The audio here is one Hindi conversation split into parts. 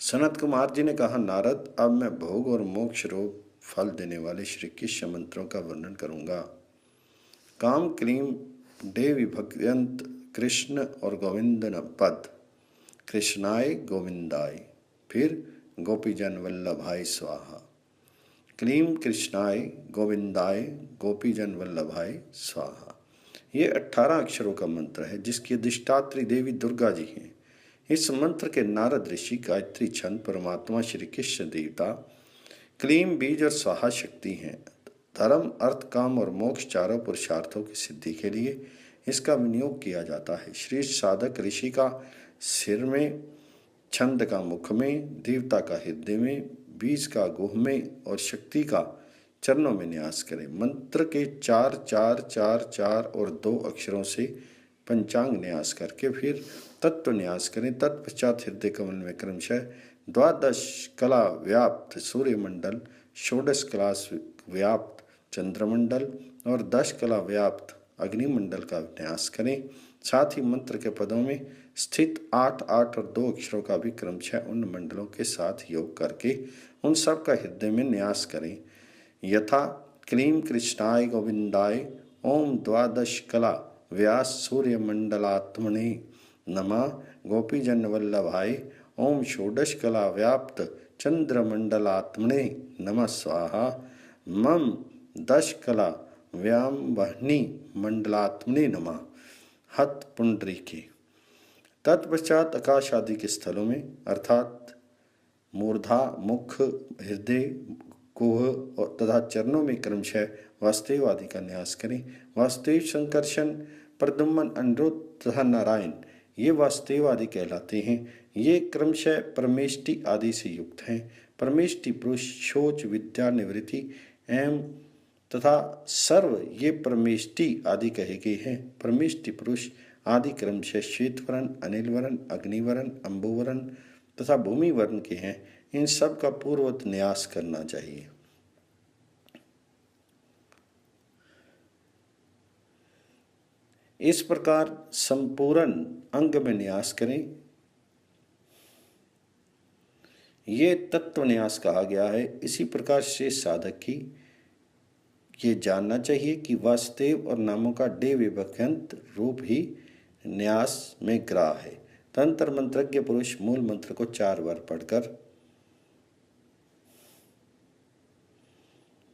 सनत कुमार जी ने कहा, नारद, अब मैं भोग और मोक्ष रूप फल देने वाले श्री कृष्ण मंत्रों का वर्णन करूंगा। काम क्लीम डे विभक्यंत कृष्ण और गोविंद पद, कृष्णाय गोविंदाय, फिर गोपीजन वल्लभाय स्वाहा। क्लीम कृष्णाय गोविंदाय गोपीजन वल्लभाय स्वाहा। ये 18 अक्षरों का मंत्र है जिसकी अधिष्ठात्री देवी दुर्गा जी हैं। इस मंत्र के नारद ऋषि, गायत्री छंद परमात्मा श्री कृष्ण देवता, क्लीम बीज और स्वाहा शक्ति हैं। धर्म, अर्थ, काम और मोक्ष चारों पुरुषार्थों की सिद्धि के लिए इसका विनियोग किया जाता है। श्रेष्ठ साधक ऋषि का सिर में, छंद का मुख में, देवता का हृदय में, बीज का गुह में और शक्ति का चरणों में न्यास करें। मंत्र के 4 4 4 4 और 2 अक्षरों से पंचांग न्यास करके फिर तत्व न्यास करें। तत्पश्चात हृदय कमल में क्रमशः 12 कला व्याप्त सूर्यमंडल, 16 कला व्याप्त चंद्रमंडल और 10 कला व्याप्त अग्निमंडल का न्यास करें। साथ ही मंत्र के पदों में स्थित 8 8 और 2 अक्षरों का भी क्रमशः उन मंडलों के साथ योग करके उन सब का हृदय में न्यास करें। यथा क्लीं कृष्णाय गोविंदाय ओम 12 कला व्यास सूर्यमंडलात्मने नमः, गोपीजन वल्लभाय ओम 16 कला व्याप्त चंद्रमंडलात्मने नमः स्वाहा। मम 10 कला व्याम वहनी मंडलात्मने नमः, हत पुंडरीके। तत्पश्चात आकाश आदि के स्थलों में अर्थात मूर्धा, मुख, हृदय, कोह और तथा चरणों में क्रमशः वासुदेव आदि का न्यास करें। वासुदेव, संकर्षण, प्रद्युम्न, अनिरुद्ध तथा नारायण ये वासुदेव आदि कहलाते हैं। ये क्रमशः परमेष्टि आदि से युक्त हैं। परमेष्टि पुरुष शोच, विद्या, निवृत्ति एवं तथा सर्व ये परमेष्टि आदि कहे गए हैं। परमेष्टि पुरुष आदि क्रमशः श्वेतवर्ण, अनिलवर्ण, अग्निवर्ण, अम्बुवर्ण तथा भूमिवर्ण के हैं। इन सब का पूर्ववत न्यास करना चाहिए। इस प्रकार संपूर्ण अंग में न्यास करें। ये तत्व न्यास कहा गया है। इसी प्रकार शेष साधक की ये जानना चाहिए कि वासुदेव और नामों का डे विभक्यंत रूप ही न्यास में ग्राह है। तंत्र मंत्रज्ञ पुरुष मूल मंत्र को 4 बार पढ़कर,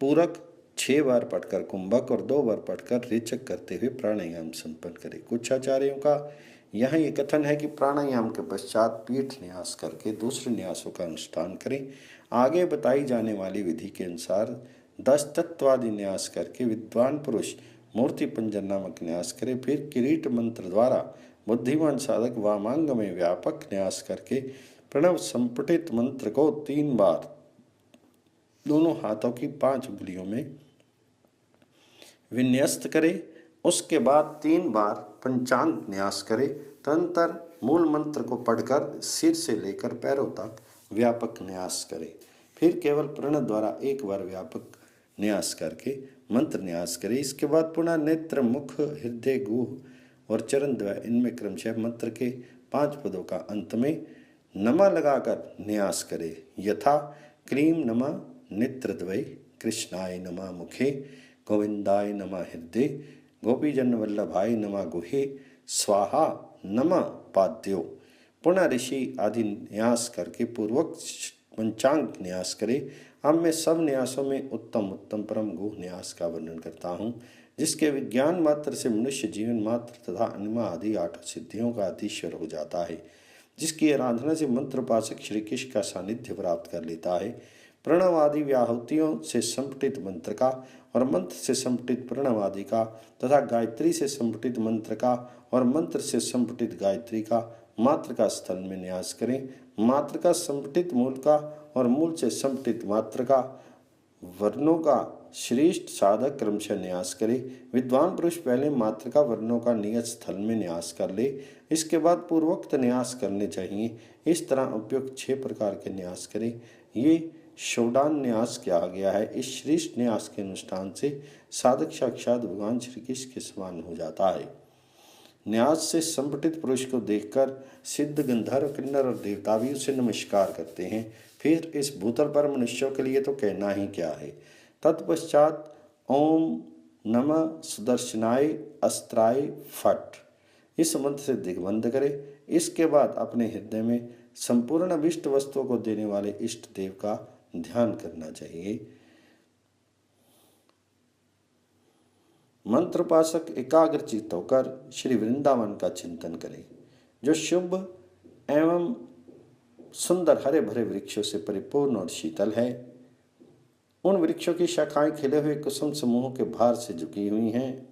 पूरक 6 बार पढ़कर, कुंभक और 2 बार पढ़कर रेचक करते हुए प्राणायाम संपन्न करे। कुछ आचार्यों का यहाँ ये कथन है कि प्राणायाम के पश्चात पीठ न्यास करके दूसरे न्यासों का अनुष्ठान करें। आगे बताई जाने वाली विधि के अनुसार 10 तत्वादि न्यास करके विद्वान पुरुष मूर्ति पंजन नामक न्यास करे। फिर किरीट मंत्र द्वारा बुद्धिमान साधक वामांग में व्यापक न्यास करके प्रणव संपुटित मंत्र को 3 बार दोनों हाथों की 5 उंगलियों में विन्यस्त करे। उसके बाद 3 बार पंचांग न्यास करे। तदनंतर मूल मंत्र को पढ़कर सिर से लेकर पैरों तक व्यापक न्यास करे। फिर केवल प्रणव द्वारा 1 बार व्यापक न्यास करके मंत्र न्यास करे। इसके बाद पुनः नेत्र, मुख, हृदय, गुह और चरण द्वय इनमें क्रमशः मंत्र के 5 पदों का अंत में नमा लगाकर न्यास करे। यथा क्लीं नमः नेत्रद्वय, कृष्णाय नमः मुखे, गोविंदाय नमः हृदय, गोपीजन वल्लभाय नमः गुहे, स्वाहा नमः पाद्यो। पुनः ऋषि आदि न्यास करके पूर्वक पंचांग न्यास करे। अब मैं सब न्यासों में उत्तम परम गुह न्यास का वर्णन करता हूँ, जिसके विज्ञान मात्र से मनुष्य जीवन मात्र तथा अनिमा आदि 8 सिद्धियों का अधीश्वर हो जाता है, जिसकी आराधना से मंत्रपाशक श्री कृष्ण का सानिध्य प्राप्त कर लेता है। प्रणव आदि व्याहुतियों से संपटित मंत्र का और मंत्र से संपटित प्रणव आदि का तथा गायत्री से संपटित मंत्र का और मंत्र से संपटित गायत्री का मात्र का स्थल में न्यास करें। मात्र का संपटित मूल का और मूल से संपटित मात्र का वर्णों का श्रेष्ठ साधक क्रमशः न्यास करे। विद्वान पुरुष पहले मात्र का वर्णों का नियत स्थल में न्यास कर ले। इसके बाद पूर्वोक्त न्यास करने चाहिए। इस तरह उपयुक्त 6 प्रकार के न्यास करें। ये षोडान न्यास किया गया है। इस श्रेष्ठ न्यास के अनुष्ठान से साधक साक्षात भगवान श्री कृष्ण के समान हो जाता है। न्यास से संपटित पुरुष को देखकर सिद्ध, गंधर्व, किन्नर और देवता भी उसे नमस्कार करते हैं। फिर इस भूतल पर मनुष्यों के लिए तो कहना ही क्या है। तत्पश्चात ओम नमः सुदर्शनाय अस्त्राय फट इस मंत्र से दिग्बंध करे। इसके बाद अपने हृदय में संपूर्ण अभिष्ट वस्तुओं को देने वाले इष्ट देव का ध्यान करना चाहिए। मंत्रोपासक एकाग्रचित्त होकर श्री वृंदावन का चिंतन करें, जो शुभ एवं सुंदर हरे भरे वृक्षों से परिपूर्ण और शीतल है। उन वृक्षों की शाखाएं खिले हुए कुसुम समूहों के भार से झुकी हुई हैं।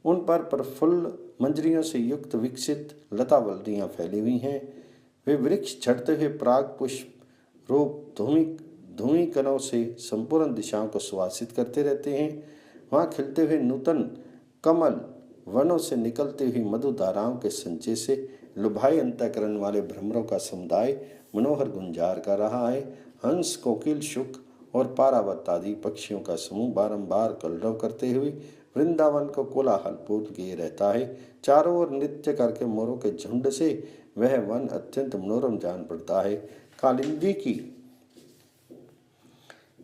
उन पर प्रफुल्ल मंजरियों से युक्त विकसित लता वल्लियां फैली हुई हैं। वे वृक्ष झड़ते हुए पराग पुष्प रूप धूमी कणों से संपूर्ण दिशाओं को सुवासित करते रहते हैं। वहाँ खिलते हुए नूतन कमल वनों से निकलती हुई मधु धाराओं के संचय से लुभाए अंतःकरण वाले भ्रमरों का समुदाय मनोहर गुंजार कर रहा है। हंस, कोकिल, शुक और पारावत आदि पक्षियों का समूह बारंबार कलरव करते हुए वृंदावन को कोलाहलपूर्ण किए रहता है। चारों ओर नृत्य करके मोरों के झुंड से वह वन अत्यंत मनोरम जान पड़ता है। कालिंदी की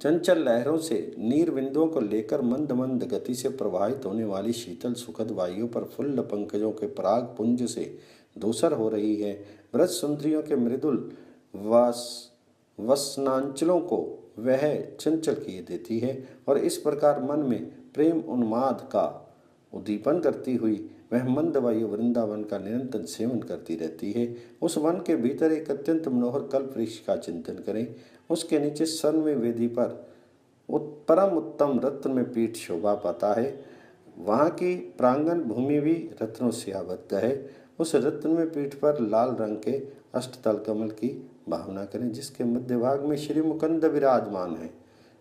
चंचल लहरों से नीर बिंदुओं को लेकर मंद मंद गति से प्रवाहित होने वाली शीतल सुखद वायु पर फुल्ल पंकजों के पराग पुंज से धूसर हो रही है। व्रज सुंदरियों के मृदुल वसनांचलों को वह चंचल किए देती है और इस प्रकार मन में प्रेम उन्माद का उद्दीपन करती हुई वह मंद वायु वृंदावन का निरंतर सेवन करती रहती है। उस वन के भीतर एक अत्यंत मनोहर कल्प वृक्ष का चिंतन करें। उसके नीचे सन में वेदी पर परम उत्तम रत्न में पीठ शोभा पाता है। वहाँ की प्रांगण भूमि भी रत्नों से आबद्ध है। उस रत्न में पीठ पर लाल रंग के अष्टदल कमल की भावना करें, जिसके मध्य भाग में श्री मुकुंद विराजमान है।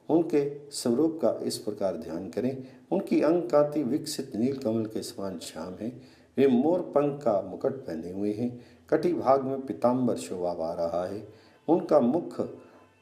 उनके स्वरूप का इस प्रकार ध्यान करें। उनकी अंग कांति विकसित नील कमल के समान श्याम है। वे मोर पंख का मुकुट पहने हुए हैं। कटी भाग में पीताम्बर शोभा पा रहा है। उनका मुख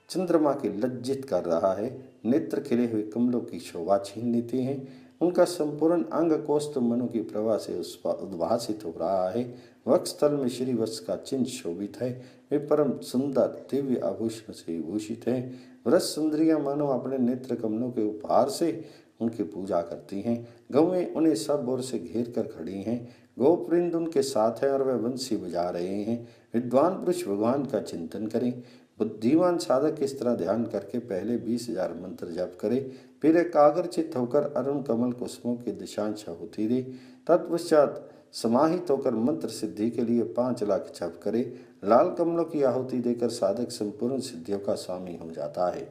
चंद्रमा की लज्जित कर रहा है। नेत्र खिले हुए कमलों की शोभा छीन लेते हैं। उनका संपूर्ण अंग कौस्तुभ मनु की प्रभा से उद्भासित हो रहा है। वक्षस्थल में श्री वत्स का चिन्ह शोभित है। वे परम सुंदर दिव्य आभूषण से विभूषित हैं। व्रज सुंदरियां मानो अपने नेत्र कमलों के उपहार से उनकी पूजा करती हैं। गौएं उन्हें सब ओर से घेर कर खड़ी हैं। गोपवृंद उनके साथ है और वे बंसी बजा रहे हैं। विद्वान पुरुष भगवान का चिंतन करें। बुद्धिमान साधक इस तरह ध्यान करके पहले 20,000 मंत्र जप करे, फिर एकाग्रचित्त होकर अरुण कमल कुसुमों की दिशांशा होती दे। तत्पश्चात समाहित होकर मंत्र सिद्धि के लिए 5 लाख जप करे। लाल कमलों की आहुति देकर साधक संपूर्ण सिद्धियों का स्वामी हो जाता है।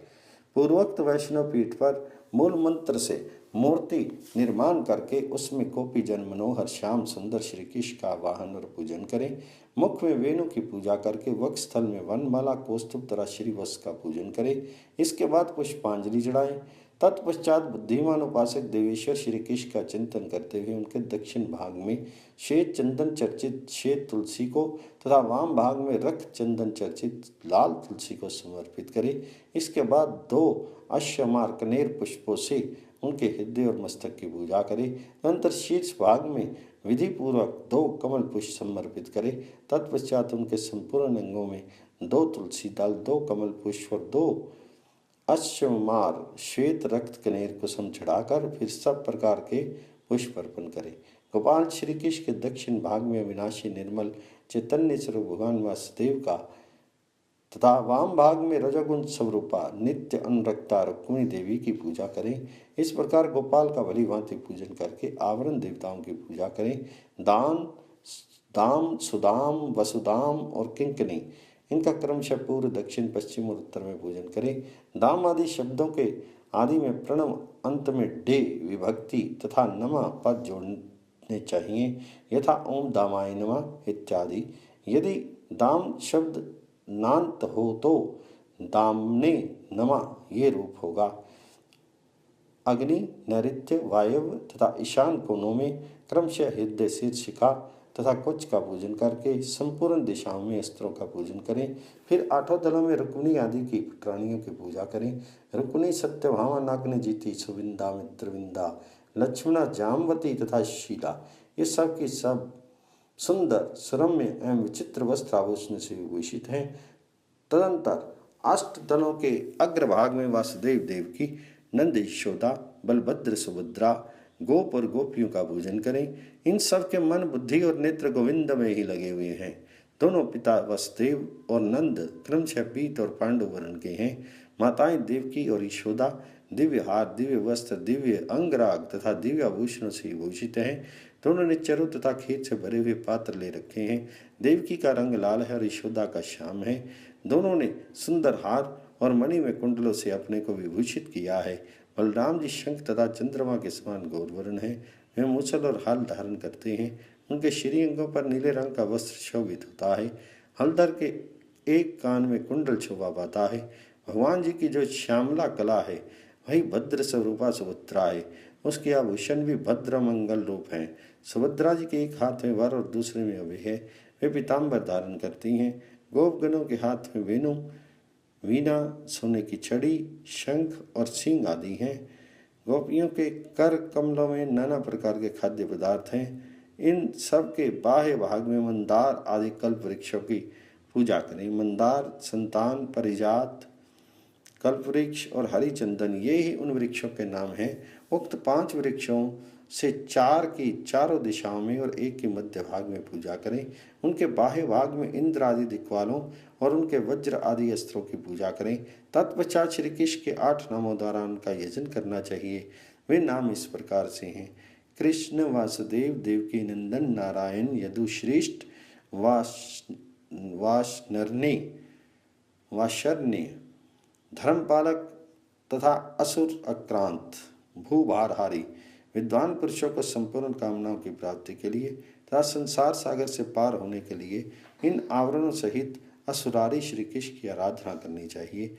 पूर्वोक्त वैष्णव पीठ पर मूल मंत्र से मूर्ति निर्माण करके उसमें कोपी जन मनोहर श्याम सुंदर श्री कृष्ण का वाहन और पूजन करें। मुख में वेणु की पूजा करके वक्षस्थल में वनमाला कौस्तुभ तथा श्रीवत्स का पूजन करें। इसके बाद पुष्पांजलि चढ़ाएं। तत्पश्चात बुद्धिमान उपासक देवेश्वर श्री कृष्ण का चिंतन करते हुए उनके दक्षिण भाग में श्वेत चंदन चर्चित श्वेत तुलसी को तथा वाम भाग में रक्त चंदन चर्चित लाल तुलसी को समर्पित करें। इसके बाद 2 अश्वमार कनेर पुष्पों से उनके हृदय और मस्तक की पूजा करें। अनंतर शीर्ष भाग में विधि पूर्वक 2 कमल पुष्प समर्पित करें। तत्पश्चात उनके संपूर्ण अंगों में 2 तुलसी दल, 2 कमल पुष्प और 2 अश्वमार श्वेत रक्त कनेर कुसुम चढ़ाकर फिर सब प्रकार के पुष्प अर्पण करें। गोपाल श्री कृष्ण के दक्षिण भाग में अविनाशी निर्मल चैतन्य स्वरूप भगवान वासुदेव का तथा वाम भाग में रजोगुण स्वरूपा नित्य अनुरक्ता रुक्मिणी देवी की पूजा करें। इस प्रकार गोपाल का भली भांति पूजन करके आवरण देवताओं की पूजा करें। दाम, सुदाम, वसुदाम और किंकनी इनका क्रमशः पूर्व, दक्षिण, पश्चिम और उत्तर में पूजन करें। दाम आदि शब्दों के आदि में प्रणव, अंत में डे विभक्ति तथा नमः पद जोड़ने चाहिए, यथा ओम दामाय नमः इत्यादि। यदि दाम शब्द नान्त हो तो दामने नमः ये रूप होगा। अग्नि, नैऋत्य, वायव्य तथा ईशान कोणों में क्रमशः हृदय, शीर्षिका तथा कुछ का पूजन करके संपूर्ण दिशाओं में अस्त्रों का पूजन करें। फिर 8 दलों में रुक्मिणी आदि की पुत्रानियों की पूजा करें। रुक्मिणी, सत्यभामा, नागने जीती, सुविंदा, मित्रविंदा, लक्ष्मणा, जामवती तथा शीला ये सब की सब सुंदर, सुरम्य एवं विचित्र वस्त्र आभूषण से विभूषित हैं। तदंतर अष्टदलों के अग्रभाग में वासुदेव देवकी, नंद यशोदा, बलभद्र सुभद्रा, गोप और गोपियों का पूजन करें। इन सब के मन, बुद्धि और नेत्र गोविंद में ही लगे हुए हैं। दोनों पिता वसुदेव और नंद क्रमशः पीत और पांडु वर्ण के हैं। माताएं देवकी और यशोदा दिव्य हार, दिव्य वस्त्र, दिव्य अंगराग तथा दिव्य आभूषणों से भूषित हैं। दोनों ने चरु तथा खेत से भरे हुए पात्र ले रखे हैं। देवकी का रंग लाल है और यशोदा का श्याम है। दोनों ने सुंदर हार और मणि में कुंडलों से अपने को विभूषित किया है। बलराम जी शंख तथा चंद्रमा के समान गौरवर्ण है। वे मूसल और हाल धारण करते हैं। उनके श्रीअंगों पर नीले रंग का वस्त्र शोभित होता है। हलधर के एक कान में कुंडल शोभा पाता है। भगवान जी की जो श्यामला कला है वही भद्र स्वरूपा सुभद्रा है। उसके आभूषण भी भद्र मंगल रूप हैं। सुभद्रा जी के एक हाथ में वर और दूसरे में अभय है। वे पीताम्बर धारण करती हैं। गोपगणों के हाथ में वेणु, वीणा, सोने की छड़ी, शंख और सिंह आदि हैं। गोपियों के कर कमलों में नाना प्रकार के खाद्य पदार्थ हैं। इन सब के बाह्य भाग में मंदार आदि कल्प वृक्षों की पूजा करें। मंदार, संतान, परिजात, कल्पवृक्ष और हरिचंदन ये ही उन वृक्षों के नाम हैं। उक्त 5 वृक्षों से 4 की चारों दिशाओं में और एक के मध्य भाग में पूजा करें। उनके बाह्य भाग में इंद्र आदि दिक्पालों और उनके वज्र आदि अस्त्रों की पूजा करें। तत्पश्चात श्री कृष्ण के 8 नामों द्वारा उनका यजन करना चाहिए। वे नाम इस प्रकार से हैं: कृष्ण, वासुदेव, देवकी नंदन, नारायण, यदुश्रेष्ठ, वाशर्ण्य, धर्मपालक तथा असुर आक्रांत, भूभारहारी। विद्वान पुरुषों को संपूर्ण कामनाओं की प्राप्ति के लिए तथा संसार सागर से पार होने के लिए इन आवरणों सहित असुरारी श्री कृष्ण की आराधना करनी चाहिए।